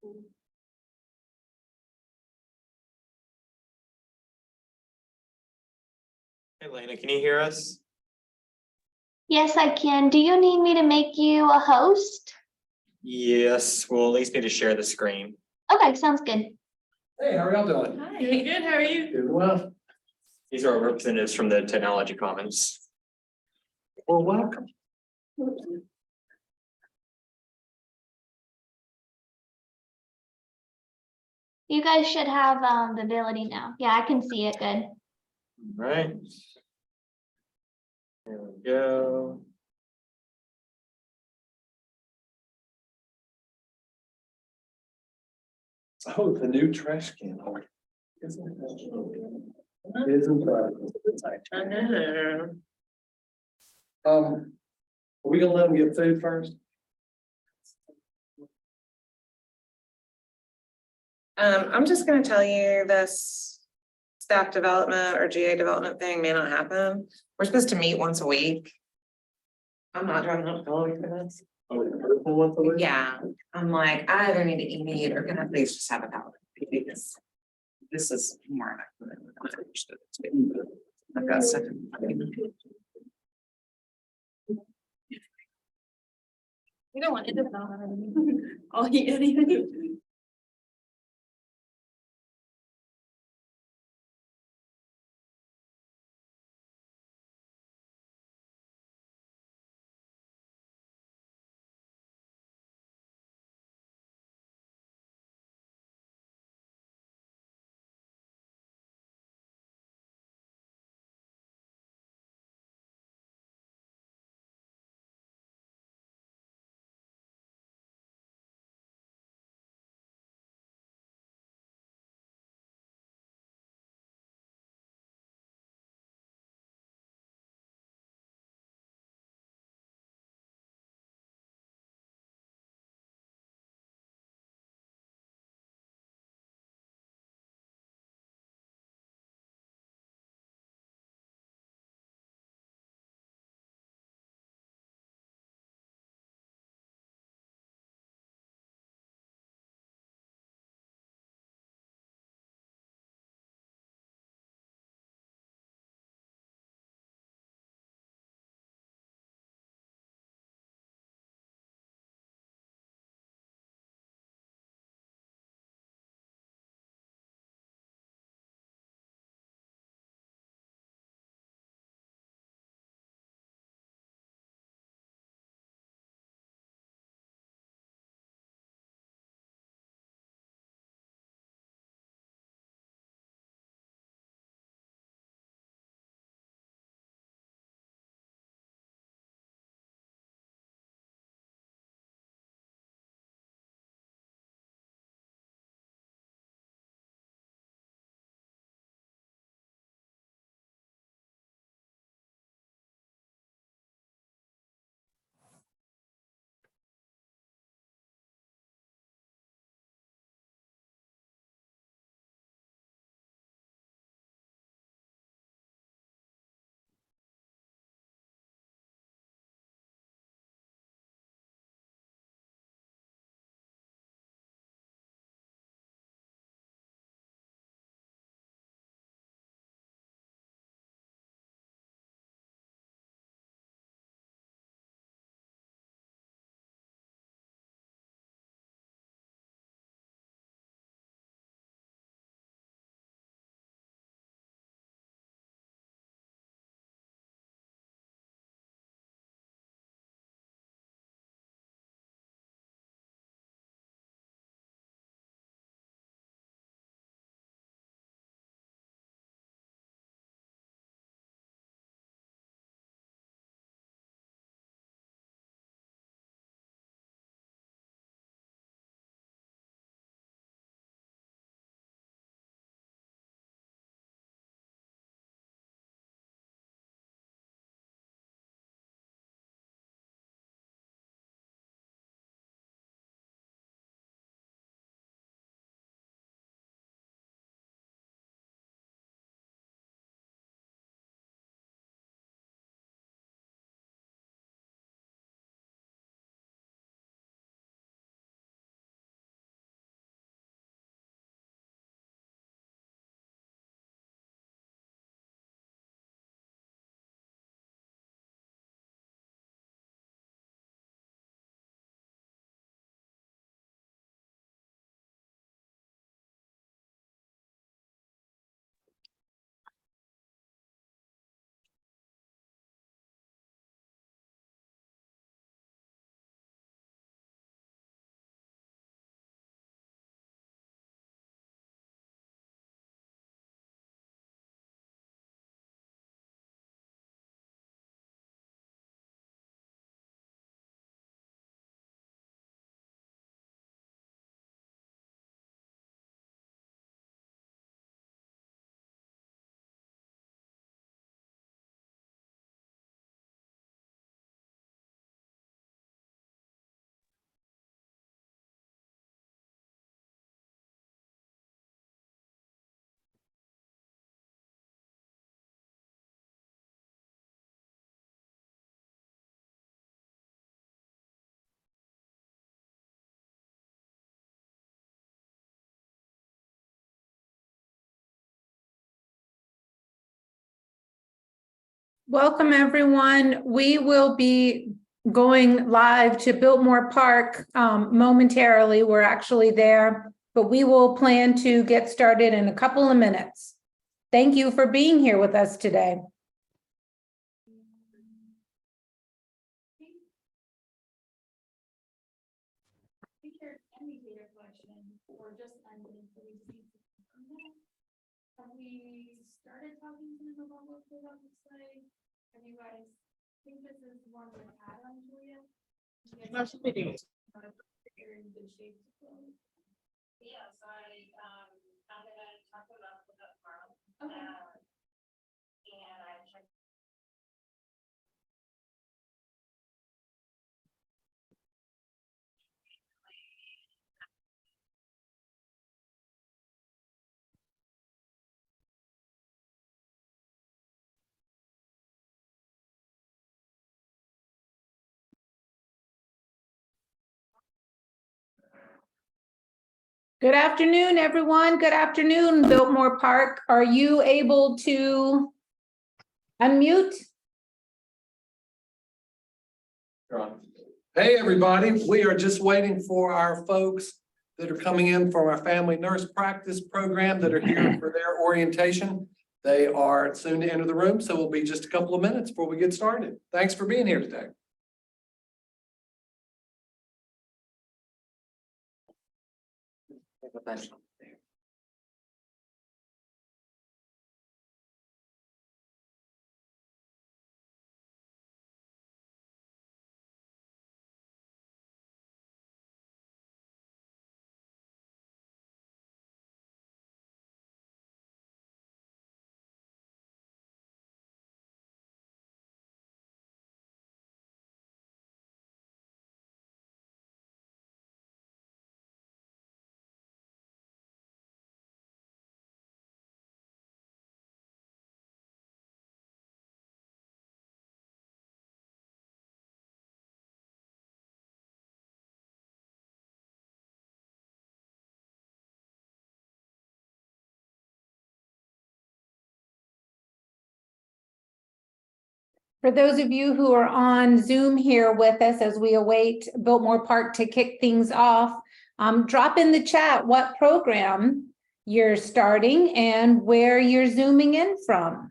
Hey, Lena, can you hear us? Yes, I can. Do you need me to make you a host? Yes, we'll at least need to share the screen. Okay, sounds good. Hey, how are y'all doing? Hi, good, how are you? Doing well. These are our representatives from the Technology Commons. Well, welcome. You guys should have the ability now. Yeah, I can see it good. Right. There we go. Oh, the new trash can. Isn't it? I know. Are we gonna let them get food first? I'm just gonna tell you this staff development or GA development thing may not happen. We're supposed to meet once a week. I'm not driving up to Philly for this. Oh, the purple one for this? Yeah, I'm like, I either need to meet or can I please just have a ballot? Because this is more effective than what I understood it to be. I've got stuff. You don't want it to. All he. Welcome, everyone. We will be going live to Biltmore Park momentarily. We're actually there, but we will plan to get started in a couple of minutes. Thank you for being here with us today. Have we started talking to them about what the looks like? Have you guys think this is one with add-on to it? You're in good shape to go. Yes, I'm gonna talk about that tomorrow. Okay. And I checked. Good afternoon, everyone. Good afternoon, Biltmore Park. Are you able to unmute? You're on. Hey, everybody, we are just waiting for our folks that are coming in from our family nurse practice program that are here for their orientation. They are soon to enter the room, so we'll be just a couple of minutes before we get started. Thanks for being here today. For those of you who are on Zoom here with us as we await Biltmore Park to kick things off, drop in the chat what program you're starting and where you're Zooming in from.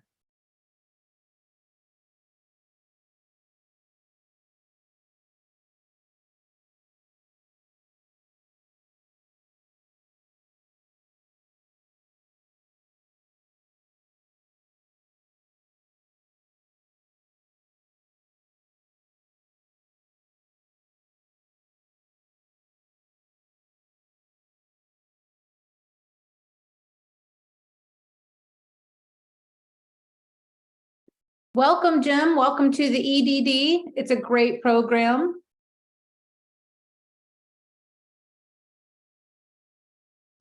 Welcome, Jim. Welcome to the EDD. It's a great program.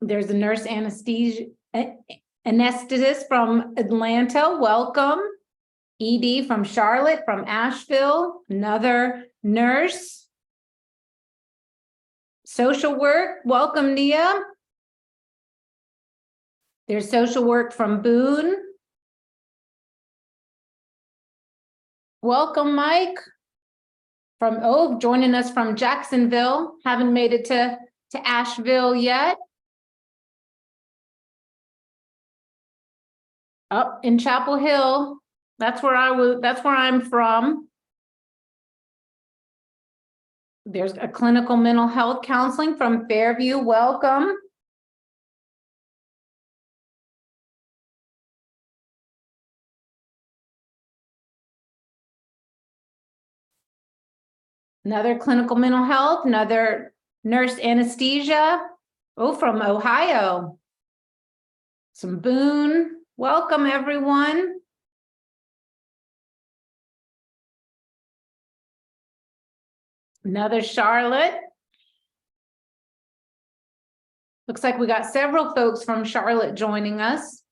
There's a nurse anesthetist from Atlanta. Welcome. ED from Charlotte, from Asheville. Another nurse. Social work. Welcome, Nia. There's social work from Boone. Welcome, Mike. Joining us from Jacksonville. Haven't made it to Asheville yet. Up in Chapel Hill. That's where I'm from. There's a clinical mental health counseling from Fairview. Welcome. Another clinical mental health, another nurse anesthesia. Oh, from Ohio. Some Boone. Welcome, everyone. Another Charlotte. Looks like we got several folks from Charlotte joining us.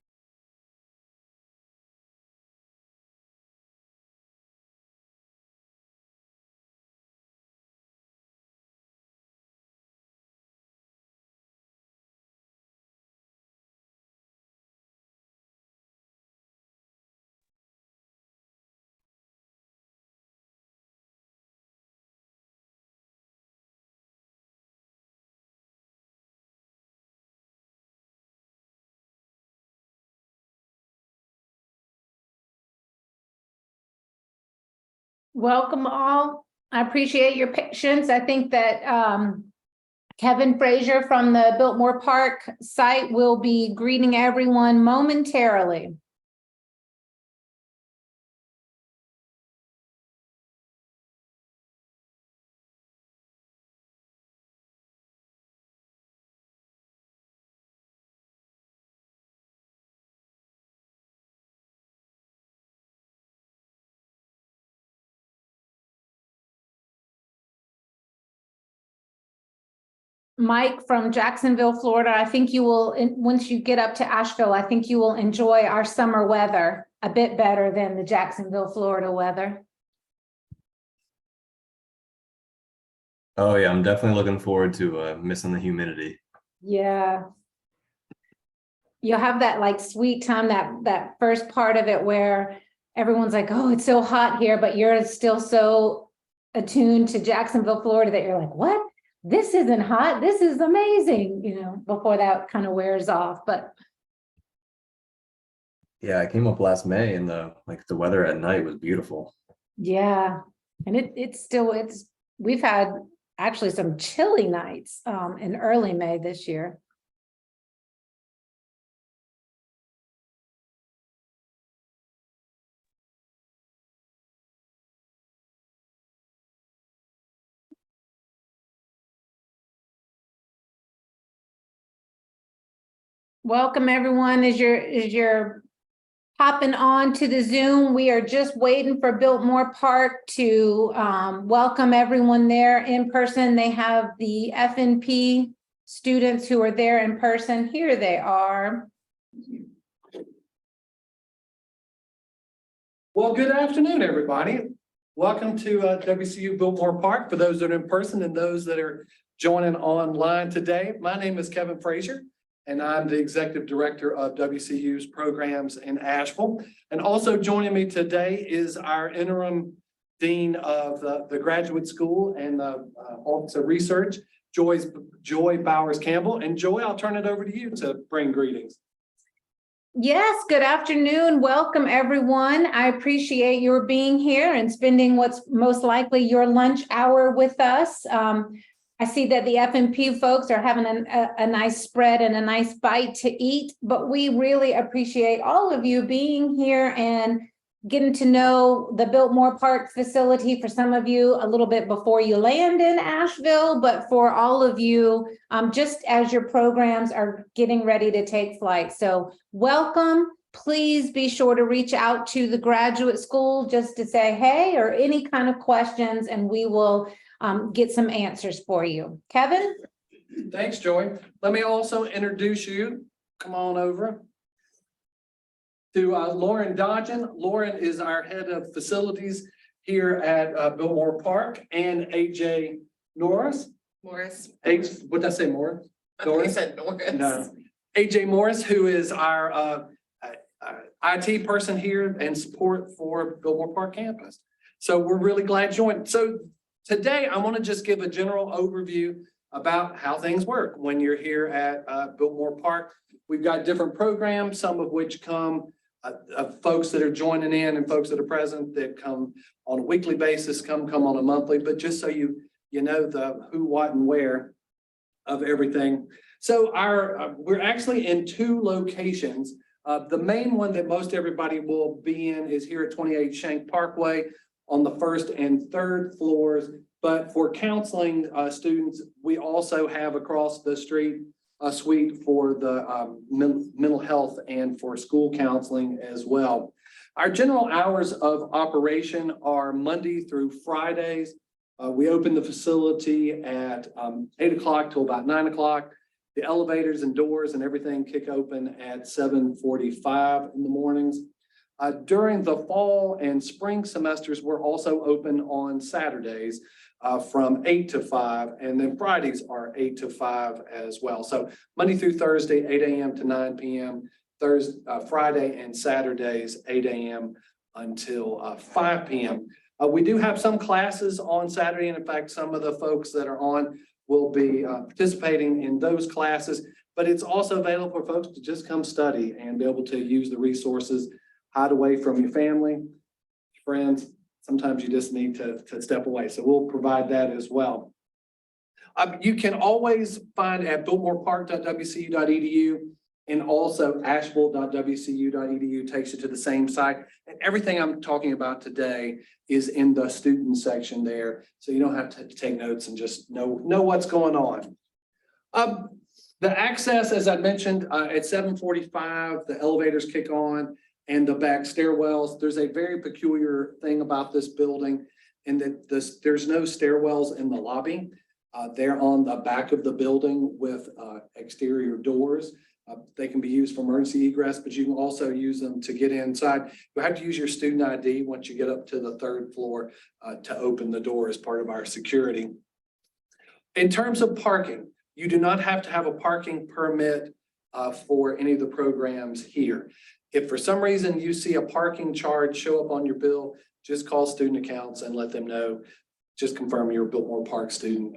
Welcome all. I appreciate your patience. I think that Kevin Frazier from the Biltmore Park site will be greeting everyone momentarily. Mike from Jacksonville, Florida, I think you will, once you get up to Asheville, I think you will enjoy our summer weather a bit better than the Jacksonville, Florida weather. Oh yeah, I'm definitely looking forward to missing the humidity. Yeah. You'll have that like sweet time, that first part of it where everyone's like, oh, it's so hot here, but you're still so attuned to Jacksonville, Florida that you're like, what? This isn't hot. This is amazing, you know, before that kind of wears off. But Yeah, I came up last May and the weather at night was beautiful. yeah, and it's we've had actually some chilly nights in early May this year. Welcome everyone. As you're hopping on to the Zoom, we are just waiting for Biltmore Park to welcome everyone there in person. They have the FNP students who are there in person. Here they are. Well, good afternoon, everybody. Welcome to WCU Biltmore Park for those that are in person and those that are joining online today. My name is Kevin Frazier, and I'm the Executive Director of WCU's programs in Asheville. And also joining me today is our interim Dean of the Graduate School and the Office of Research, Joy Bowers Campbell. And Joy, I'll turn it over to you to bring greetings. Yes, good afternoon. Welcome, everyone. I appreciate your being here and spending what's most likely your lunch hour with us. I see that the FNP folks are having a nice spread and a nice bite to eat, but we really appreciate all of you being here and getting to know the Biltmore Park facility. For some of you a little bit before you land in Asheville, but for all of you, just as your programs are getting ready to take flight. So welcome. Please be sure to reach out to the graduate school just to say hey or any kind of questions, and we will get some answers for you. Kevin? Thanks, Joy. Let me also introduce you. Come on over. To Lauren Dodgen. Lauren is our head of facilities here at Biltmore Park, and AJ Norris. Morris. What did I say, Morris? I thought you said Norris. No. AJ Morris, who is our IT person here and support for Biltmore Park campus. So we're really glad you joined. So today I want to just give a general overview about how things work when you're here at Biltmore Park. We've got different programs, some of which come of folks that are joining in and folks that are present that come on a weekly basis, come on a monthly, but just so you know the who, what, and where of everything. So we're actually in two locations. The main one that most everybody will be in is here at 28 Shank Parkway on the 1st and 3rd floors. But for counseling students, we also have across the street a suite for the mental health and for school counseling as well. Our general hours of operation are Monday through Fridays. We open the facility at 8 o'clock till about 9 o'clock. The elevators and doors and everything kick open at 7:45 in the mornings. During the fall and spring semesters, we're also open on Saturdays from 8 to 5, and then Fridays are 8 to 5 as well. So Monday through Thursday, 8 a.m. to 9 p.m. Friday and Saturdays, 8 a.m. until 5 p.m. We do have some classes on Saturday, and in fact, some of the folks that are on will be participating in those classes, but it's also available for folks to just come study and be able to use the resources, hide away from your family, friends, sometimes you just need to step away. So we'll provide that as well. You can always find at biltmorepark.wcu.edu and also asheville.wcu.edu takes you to the same site. And everything I'm talking about today is in the student section there. So you don't have to take notes and just know what's going on. The access, as I mentioned, at 7:45, the elevators kick on and the back stairwells. There's a very peculiar thing about this building in that there's no stairwells in the lobby. They're on the back of the building with exterior doors. They can be used for emergency egress, but you can also use them to get inside. You have to use your student ID once you get up to the third floor to open the door as part of our security. In terms of parking, you do not have to have a parking permit for any of the programs here. If for some reason you see a parking charge show up on your bill, just call student accounts and let them know. Just confirm you're a Biltmore Park student.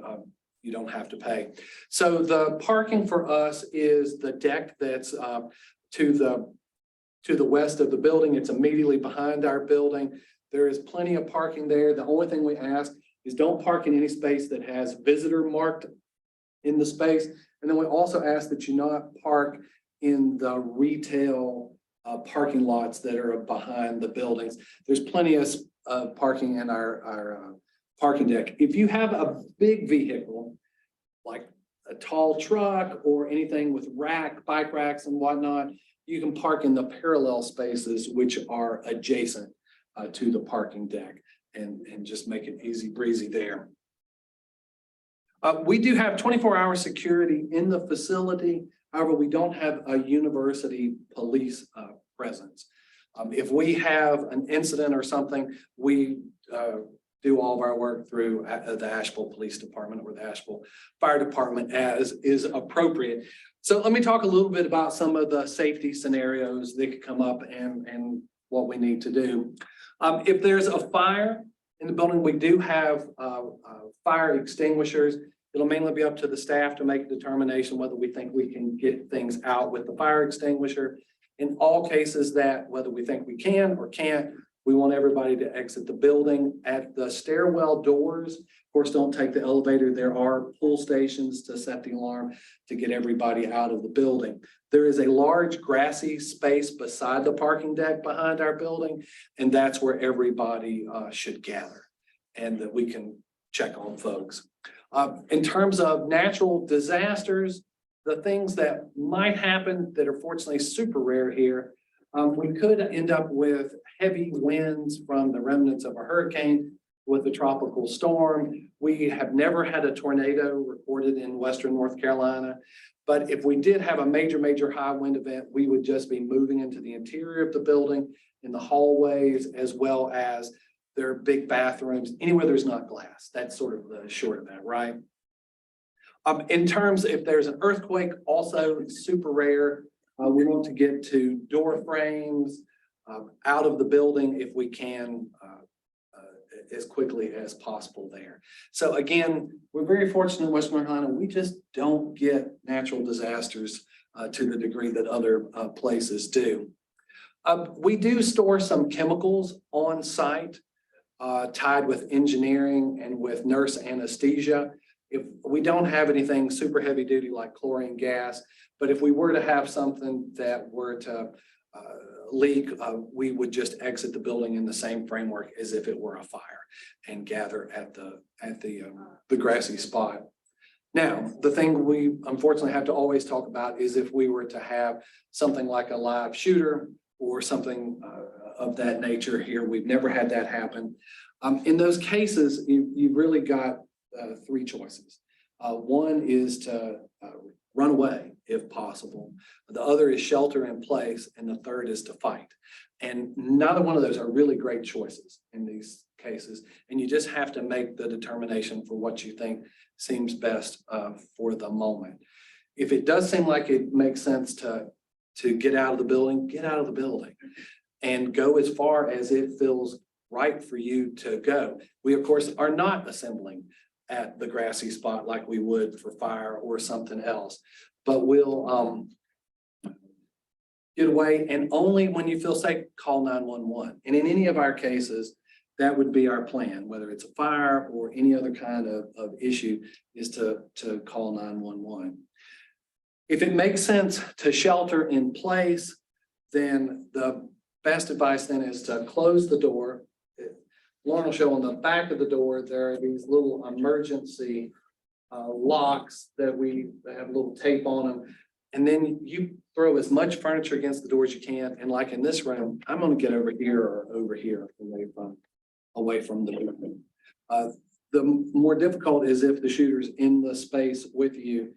You don't have to pay. So the parking for us is the deck that's to the west of the building. It's immediately behind our building. There is plenty of parking there. The only thing we ask is don't park in any space that has visitor marked in the space. And then we also ask that you not park in the retail parking lots that are behind the buildings. There's plenty of parking in our parking deck. If you have a big vehicle, like a tall truck or anything with bike racks and whatnot, you can park in the parallel spaces which are adjacent to the parking deck and just make it easy breezy there. We do have 24-hour security in the facility. However, we don't have a university police presence. If we have an incident or something, we do all of our work through the Asheville Police Department or the Asheville Fire Department as is appropriate. So let me talk a little bit about some of the safety scenarios that could come up and what we need to do. If there's a fire in the building, we do have fire extinguishers. It'll mainly be up to the staff to make a determination whether we think we can get things out with the fire extinguisher. In all cases that whether we think we can or can't, we want everybody to exit the building. At the stairwell doors, of course, don't take the elevator. There are pull stations to set the alarm to get everybody out of the building. There is a large grassy space beside the parking deck behind our building, and that's where everybody should gather and that we can check on folks. In terms of natural disasters, the things that might happen that are fortunately super rare here, we could end up with heavy winds from the remnants of a hurricane with a tropical storm. We have never had a tornado recorded in Western North Carolina, but if we did have a major high wind event, we would just be moving into the interior of the building, in the hallways, as well as their big bathrooms, anywhere there's not glass. That's sort of the short of that, right? In terms, if there's an earthquake, also super rare. We want to get to door frames out of the building if we can as quickly as possible there. So again, we're very fortunate in Western North Carolina. We just don't get natural disasters to the degree that other places do. We do store some chemicals on site tied with engineering and with nurse anesthesia. If we don't have anything super heavy duty like chlorine gas, but if we were to have something that were to leak, we would just exit the building in the same framework as if it were a fire and gather at the grassy spot. Now, the thing we unfortunately have to always talk about is if we were to have something like a live shooter or something of that nature here. We've never had that happen. In those cases, you've really got three choices. One is to run away if possible. The other is shelter in place, and the third is to fight. And neither one of those are really great choices in these cases. And you just have to make the determination for what you think seems best for the moment. If it does seem like it makes sense to get out of the building, get out of the building and go as far as it feels right for you to go. We, of course, are not assembling at the grassy spot like we would for fire or something else, but we'll get away, and only when you feel safe, call 911. And in any of our cases, that would be our plan, whether it's a fire or any other kind of issue, is to call 911. If it makes sense to shelter in place, then the best advice then is to close the door. Lauren will show on the back of the door, there are these little emergency locks that have a little tape on them. And then you throw as much furniture against the door as you can. And like in this room, I'm gonna get over here or over here away from the building. The more difficult is if the shooter's in the space with you,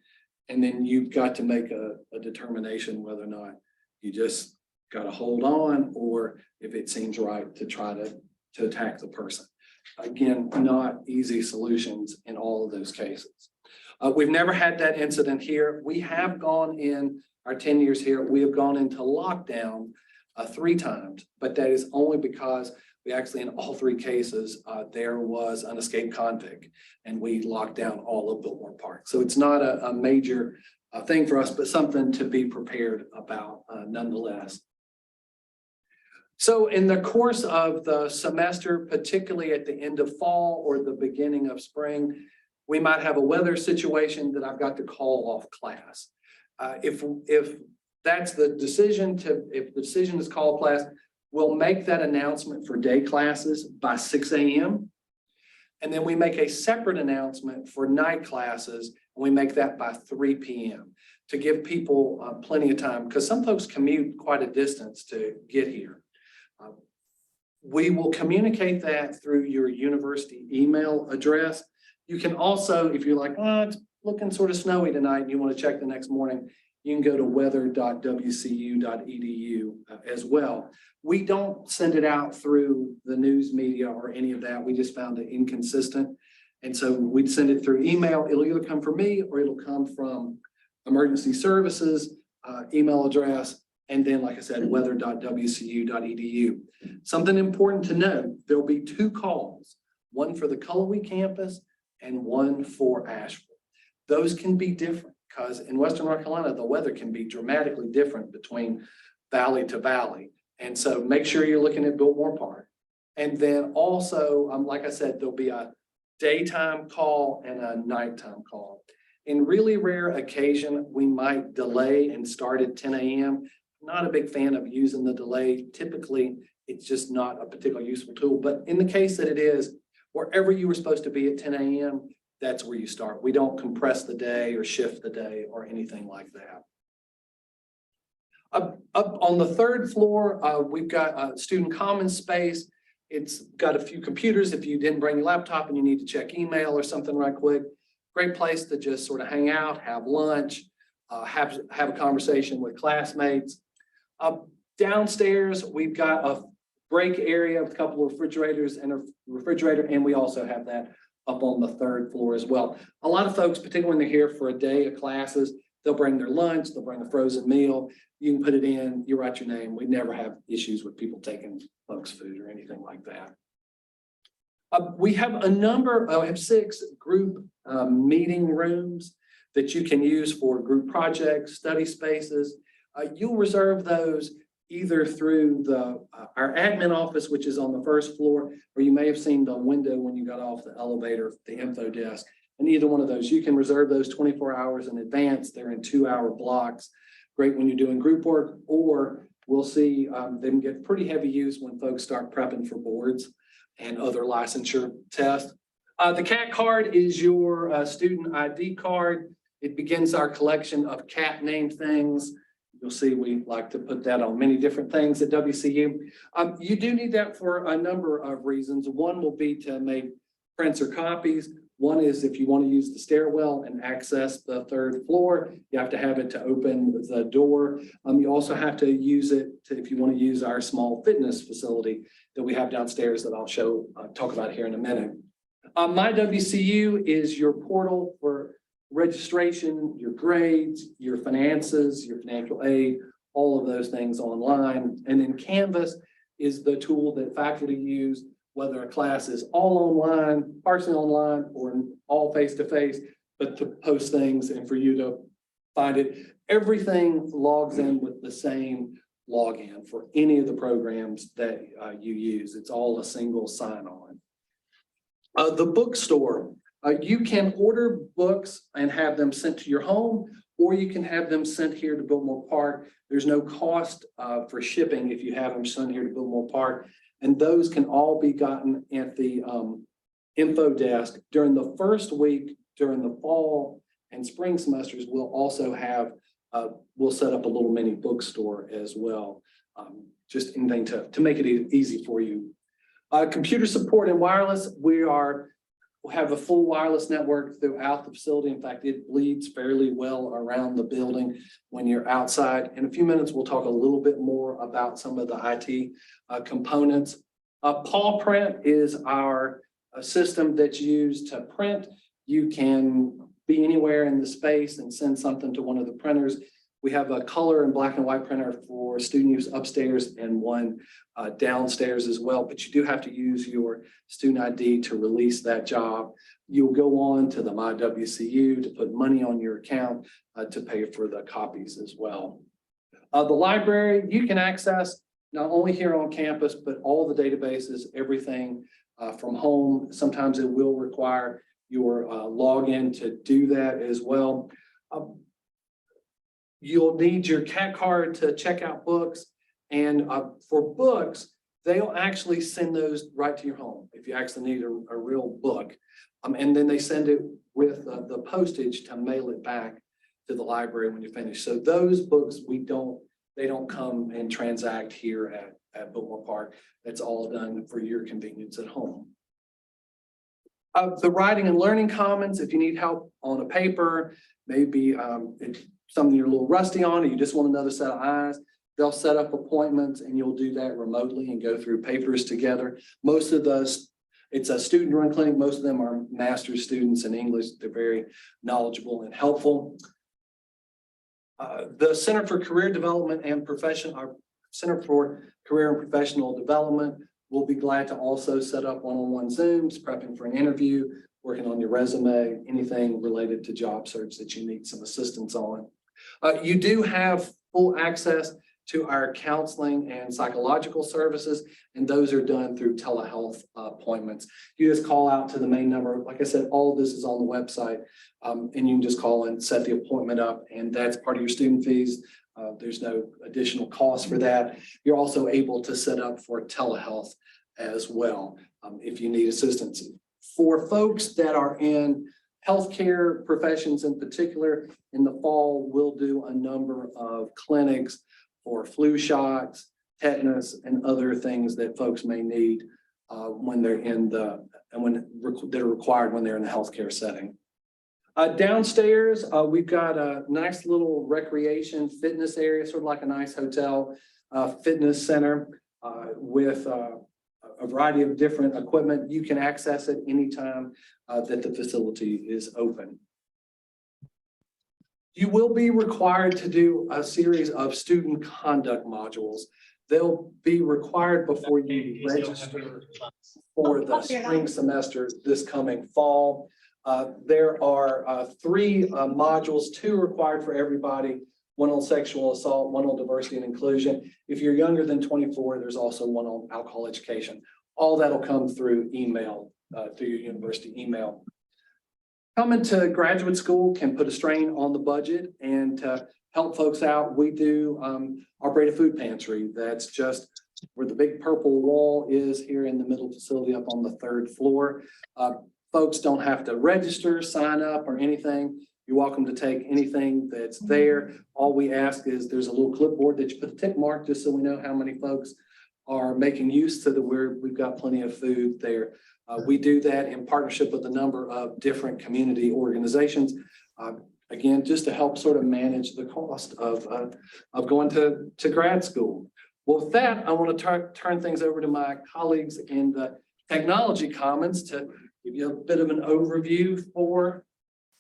and then you've got to make a determination whether or not you just got to hold on, or if it seems right to try to attack the person. Again, not easy solutions in all of those cases. We've never had that incident here. We have gone in our 10 years here, we have gone into lockdown 3 times, but that is only because we actually, in all 3 cases, there was an escaped convict, and we locked down all of Biltmore Park. So it's not a major thing for us, but something to be prepared about nonetheless. So in the course of the semester, particularly at the end of fall or the beginning of spring, we might have a weather situation that I've got to call off class. If that's the decision if the decision is call class, we'll make that announcement for day classes by 6 a.m. And then we make a separate announcement for night classes, and we make that by 3 p.m. to give people plenty of time, because some folks commute quite a distance to get here. We will communicate that through your university email address. You can also, if you're like, oh, it's looking sort of snowy tonight and you want to check the next morning, you can go to weather.wcu.edu as well. We don't send it out through the news media or any of that. We just found it inconsistent. And so we'd send it through email. It'll either come from me or it'll come from emergency services email address. And then, like I said, weather.wcu.edu. Something important to note, there'll be 2 calls, one for the Cullowhee campus and one for Asheville. Those can be different because in Western North Carolina, the weather can be dramatically different between valley to valley. And so make sure you're looking at Biltmore Park. And then also, like I said, there'll be a daytime call and a nighttime call. In really rare occasion, we might delay and start at 10 a.m. Not a big fan of using the delay. Typically, it's just not a particularly useful tool. But in the case that it is, wherever you were supposed to be at 10 a.m., that's where you start. We don't compress the day or shift the day or anything like that. Up on the 3rd floor, we've got a student commons space. It's got a few computers. If you didn't bring your laptop and you need to check email or something right quick, great place to just sort of hang out, have lunch, have a conversation with classmates. Downstairs, we've got a break area with a couple of refrigerators and a refrigerator, and we also have that up on the 3rd floor as well. A lot of folks, particularly when they're here for a day of classes, they'll bring their lunch, they'll bring a frozen meal. You can put it in, you write your name. We never have issues with people taking folks' food or anything like that. We have a number, I have 6 group meeting rooms that you can use for group projects, study spaces. You'll reserve those either through our admin office, which is on the 1st floor, or you may have seen the window when you got off the elevator, the info desk. And either one of those, you can reserve those 24 hours in advance. They're in 2-hour blocks. Great when you're doing group work, or we'll see them get pretty heavy use when folks start prepping for boards and other licensure tests. The CAT card is your student ID card. It begins our collection of CAT named things. You'll see we like to put that on many different things at WCU. You do need that for a number of reasons. One will be to make prints or copies. One is if you want to use the stairwell and access the 3rd floor, you have to have it to open the door. You also have to use it if you want to use our small fitness facility that we have downstairs that I'll talk about here in a minute. My WCU is your portal for registration, your grades, your finances, your financial aid, all of those things online. And then Canvas is the tool that faculty use, whether a class is all online, partially online, or all face-to-face, but to post things and for you to find it. Everything logs in with the same login for any of the programs that you use. It's all a single sign-on. The bookstore, you can order books and have them sent to your home, or you can have them sent here to Biltmore Park. There's no cost for shipping if you have them sent here to Biltmore Park. And those can all be gotten at the info desk during the first week during the fall and spring semesters. We'll also have, we'll set up a little mini bookstore as well. Just anything to make it easy for you. Computer support and wireless, we'll have a full wireless network throughout the facility. In fact, it bleeds fairly well around the building when you're outside. In a few minutes, we'll talk a little bit more about some of the IT components. Paw Print is our system that's used to print. You can be anywhere in the space and send something to one of the printers. We have a color and black and white printer for student use upstairs and one downstairs as well, but you do have to use your student ID to release that job. You'll go on to the My WCU to put money on your account to pay for the copies as well. The library, you can access not only here on campus, but all the databases, everything from home. Sometimes it will require your login to do that as well. You'll need your CAT card to check out books. And for books, they'll actually send those right to your home if you actually need a real book. And then they send it with the postage to mail it back to the library when you finish. So those books, they don't come and transact here at Biltmore Park. That's all done for your convenience at home. The writing and learning commons, if you need help on a paper, maybe it's something you're a little rusty on, or you just want another set of eyes, they'll set up appointments and you'll do that remotely and go through papers together. Most of those, it's a student run clinic. Most of them are master's students in English. They're very knowledgeable and helpful. The Center for Career Development and our Center for Career and Professional Development will be glad to also set up one-on-one Zooms, prepping for an interview, working on your resume, anything related to job search that you need some assistance on. You do have full access to our counseling and psychological services, and those are done through telehealth appointments. You just call out to the main number. Like I said, all of this is on the website, and you can just call and set the appointment up, and that's part of your student fees. There's no additional cost for that. You're also able to set up for telehealth as well if you need assistance. For folks that are in healthcare professions in particular, in the fall, we'll do a number of clinics for flu shots, tetanus, and other things that folks may need when they're that are required when they're in the healthcare setting. Downstairs, we've got a nice little recreation fitness area, sort of like a nice hotel fitness center with a variety of different equipment. You can access it anytime that the facility is open. You will be required to do a series of student conduct modules. They'll be required before you register for the spring semester this coming fall. There are 3 modules, 2 required for everybody, 1 on sexual assault, 1 on diversity and inclusion. If you're younger than 24, there's also 1 on alcohol education. All that'll come through email, through your university email. Coming to graduate school can put a strain on the budget, and to help folks out, we do our Breda Food Pantry. That's just where the big purple wall is here in the middle facility up on the 3rd floor. Folks don't have to register, sign up, or anything. You're welcome to take anything that's there. All we ask is there's a little clipboard that you put a tick mark just so we know how many folks are making use to where we've got plenty of food there. We do that in partnership with a number of different community organizations. Again, just to help sort of manage the cost of going to grad school. Well, with that, I want to turn things over to my colleagues in the Technology Commons to give you a bit of an overview for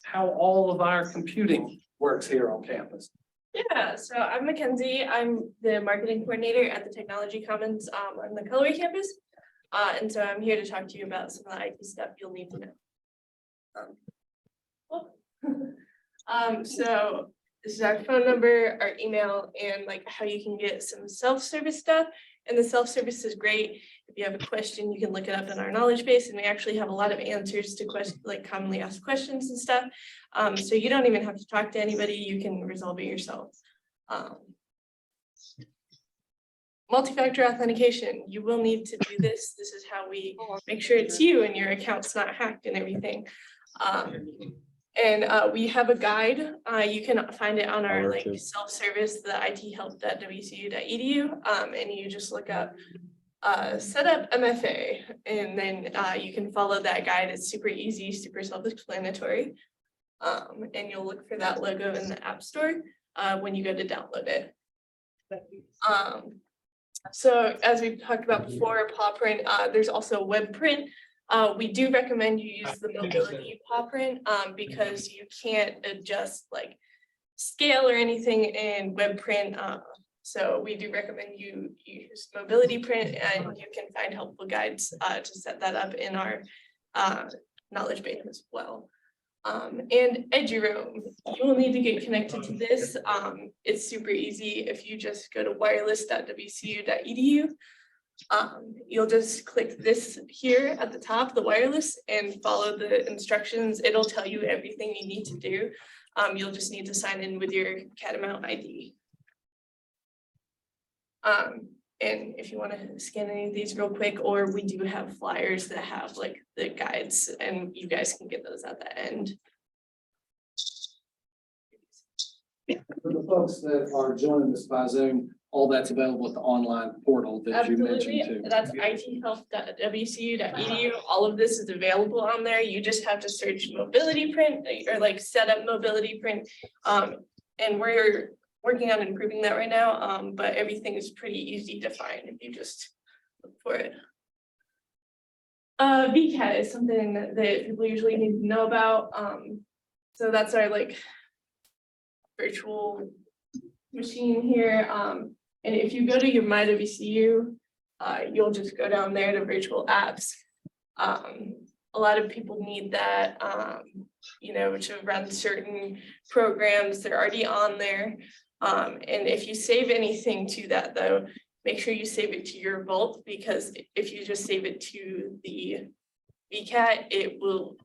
how all of our computing works here on campus. Yeah, so I'm Mackenzie. I'm the marketing coordinator at the Technology Commons on the Colorway campus. And so I'm here to talk to you about some of the IT stuff you'll need to know. So This is our phone number, our email, and like how you can get some self-service stuff. And the self-service is great. If you have a question, you can look it up in our knowledge base, and we actually have a lot of answers to questions, like commonly asked questions and stuff. So you don't even have to talk to anybody, you can resolve it yourself. Multi-factor authentication, you will need to do this. This is how we make sure it's you and your account's not hacked and everything. We have a guide. You can find it on our like self-service, the ithelp.wcu.edu, and you just look up set up MFA, and then you can follow that guide. It's super easy, super self-explanatory, and you'll look for that logo in the App Store when you go to download it. So as we talked about before, paw print, there's also web print. We do recommend you use the mobility paw print because you can't adjust like scale or anything in web print. So we do recommend you use mobility print, and you can find helpful guides to set that up in our knowledge base as well. And EduRoam, you will need to get connected to this. It's super easy. If you just go to wireless.wcu.edu, you'll just click this here at the top, the wireless, and follow the instructions. It'll tell you everything you need to do. You'll just need to sign in with your Catamount ID. And if you want to scan any of these real quick, or we do have flyers that have like the guides, and you guys can get those at the end. For the folks that are joining us by Zoom, all that's available at the online portal that you mentioned Absolutely, too. that's ithealth.wcu.edu. All of this is available on there. You just have to search mobility print or like set up mobility print. And we're working on improving that right now, but everything is pretty easy to find if you just look for it. VCAT is something that people usually need to know about. So that's our like virtual machine here. And if you go to your My WCU, you'll just go down there to virtual apps. A lot of people need that, you know, to run certain programs. They're already on there. And if you save anything to that though, make sure you save it to your vault, because if you just save it to the VCAT, it will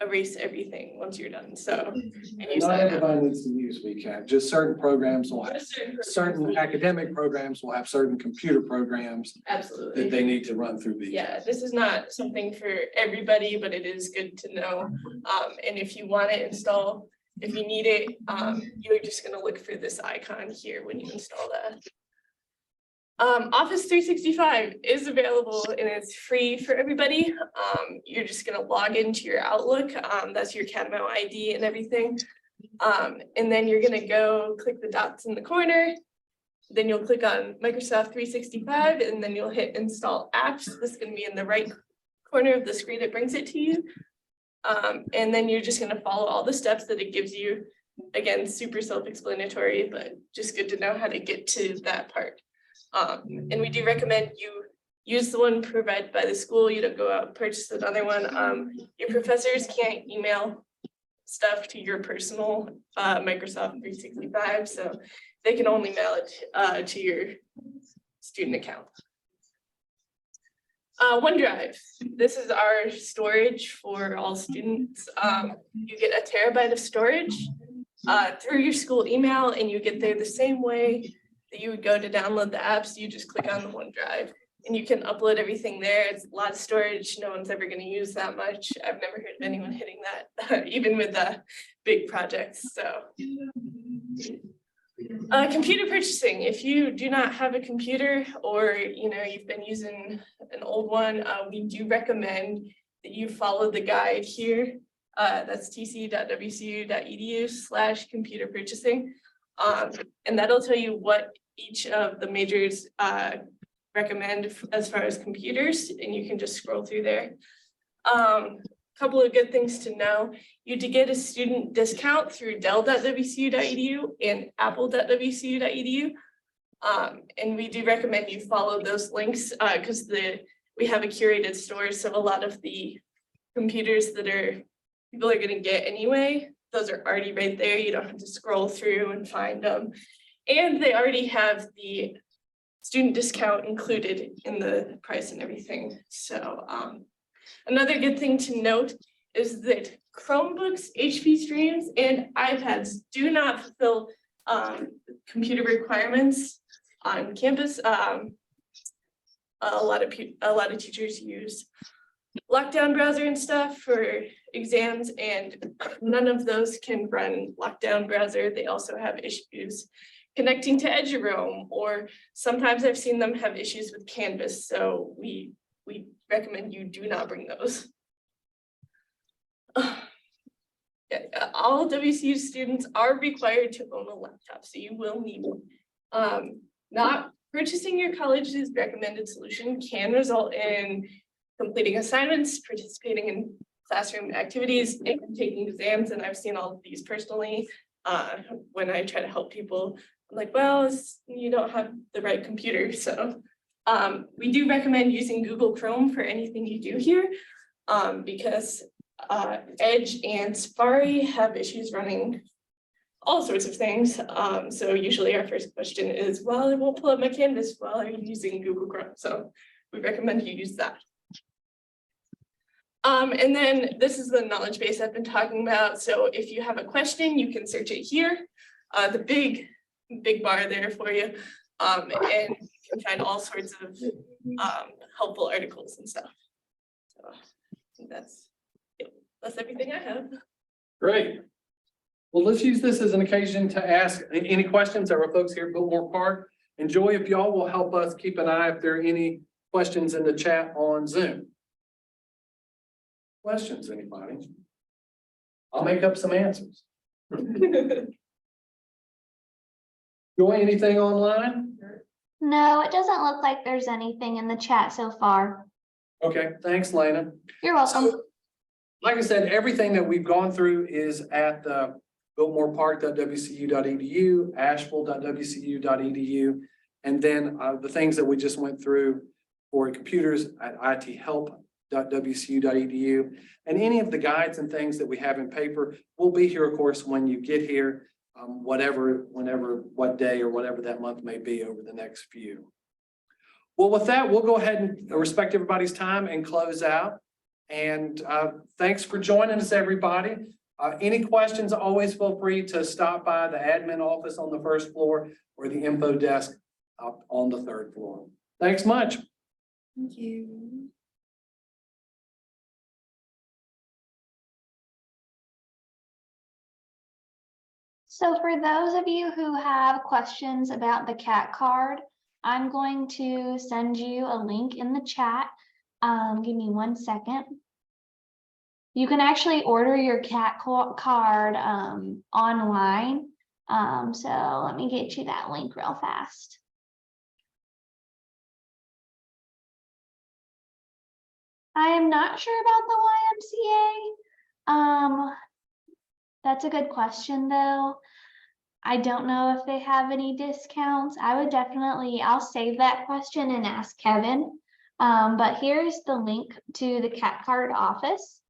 erase everything once you're done. So Not everybody needs to use VCAT, just certain programs will have, certain academic programs will have certain computer programs absolutely that they need to run through VCAT. Yeah, this is not something for everybody, but it is good to know. And if you want to install, if you need it, you're just going to look for this icon here when you install that. Office 365 is available and it's free for everybody. You're just going to log into your Outlook. That's your Catamount ID and everything. And then you're going to go click the dots in the corner. Then you'll click on Microsoft 365 and then you'll hit install apps. This is going to be in the right corner of the screen. It brings it to you. And then you're just going to follow all the steps that it gives you. Again, super self-explanatory, but just good to know how to get to that part. And we do recommend you use the one provided by the school. You don't go out and purchase another one. Your professors can't email stuff to your personal Microsoft 365, so they can only mail it to your student account. OneDrive, this is our storage for all students. You get a terabyte of storage through your school email, and you get there the same way that you would go to download the apps. You just click on the OneDrive and you can upload everything there. It's a lot of storage. No one's ever going to use that much. I've never heard of anyone hitting that, even with the big projects. So computer purchasing. If you do not have a computer, or you've been using an old one, we do recommend that you follow the guide here. That's tc.wcu.edu/computer purchasing. And that'll tell you what each of the majors recommend as far as computers, and you can just scroll through there. Couple of good things to know. You do get a student discount through dell.wcu.edu and apple.wcu.edu. And we do recommend you follow those links because we have a curated store, so a lot of the computers that people are going to get anyway, those are already right there. You don't have to scroll through and find them. And they already have the student discount included in the price and everything. So another good thing to note is that Chromebooks, HP streams, and iPads do not fulfill computer requirements on campus. A lot of teachers use lockdown browser and stuff for exams, and none of those can run lockdown browser. They also have issues connecting to Eduroam, or sometimes I've seen them have issues with Canvas. So we recommend you do not bring those. All WCU students are required to own a laptop, so you will need one. Not purchasing your college's recommended solution can result in completing assignments, participating in classroom activities, and taking exams. And I've seen all of these personally when I try to help people. I'm like, well, you don't have the right computer. So we do recommend using Google Chrome for anything you do here because Edge and Safari have issues running all sorts of things. So usually our first question is, well, it won't pull up my Canvas while I'm using Google Chrome. So we recommend you use that. And then this is the knowledge base I've been talking about. So if you have a question, you can search it here. The big bar there for you. And you can find all sorts of helpful articles and stuff. So I think that's everything I have. Great. Well, let's use this as an occasion to ask any questions of our folks here at Biltmore Park. And Joy, if y'all will help us keep an eye if there are any questions in the chat on Zoom. Questions, anybody? I'll make up some answers. Joy, anything online? No, it doesn't look like there's anything in the chat so far. Okay, thanks, Lena. You're welcome. So, like I said, everything that we've gone through is at the biltmorepark.wcu.edu, asheville.wcu.edu, and then the things that we just went through for computers at ithelp.wcu.edu, and any of the guides and things that we have in paper will be here, of course, when you get here, what day or whatever that month may be over the next few. Well, with that, we'll go ahead and respect everybody's time and close out. And thanks for joining us, everybody. Any questions, always feel free to stop by the admin office on the first floor or the info desk up on the third floor. Thanks much. Thank you. So for those of you who have questions about the CAT card, I'm going to send you a link in the chat. Give me 1 second. You can actually order your CAT card online. So let me get you that link real fast. I am not sure about the YMCA. That's a good question though. I don't know if they have any discounts. I would definitely, I'll save that question and ask Kevin. But here's the link to the CAT card office.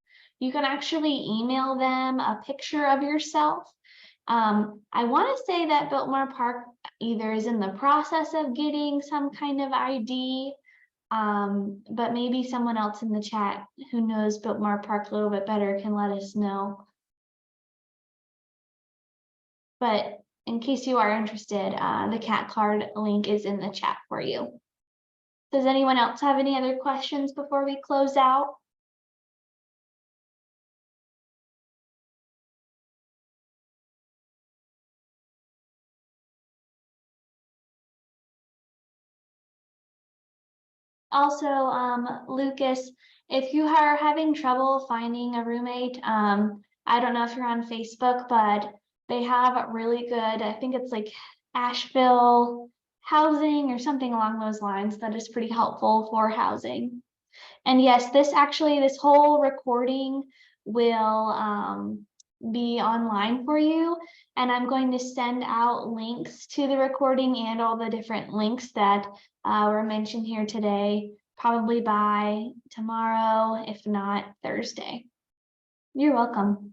You can actually email them a picture of yourself. I want to say that Biltmore Park either is in the process of getting some kind of ID, but maybe someone else in the chat who knows Biltmore Park a little bit better can let us know. But in case you are interested, the CAT card link is in the chat for you. Does anyone else have any other questions before we close out? Also, Lucas, if you are having trouble finding a roommate, I don't know if you're on Facebook, but they have a really good, I think it's like Asheville housing or something along those lines that is pretty helpful for housing. And yes, this whole recording will be online for you. And I'm going to send out links to the recording and all the different links that were mentioned here today, probably by tomorrow, if not Thursday. You're welcome.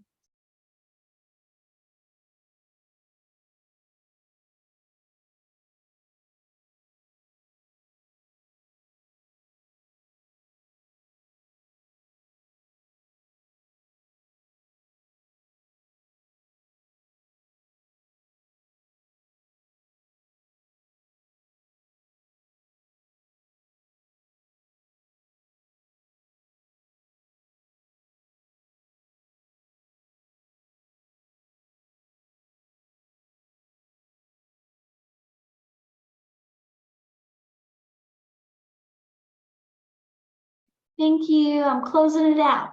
Thank you. I'm closing it out.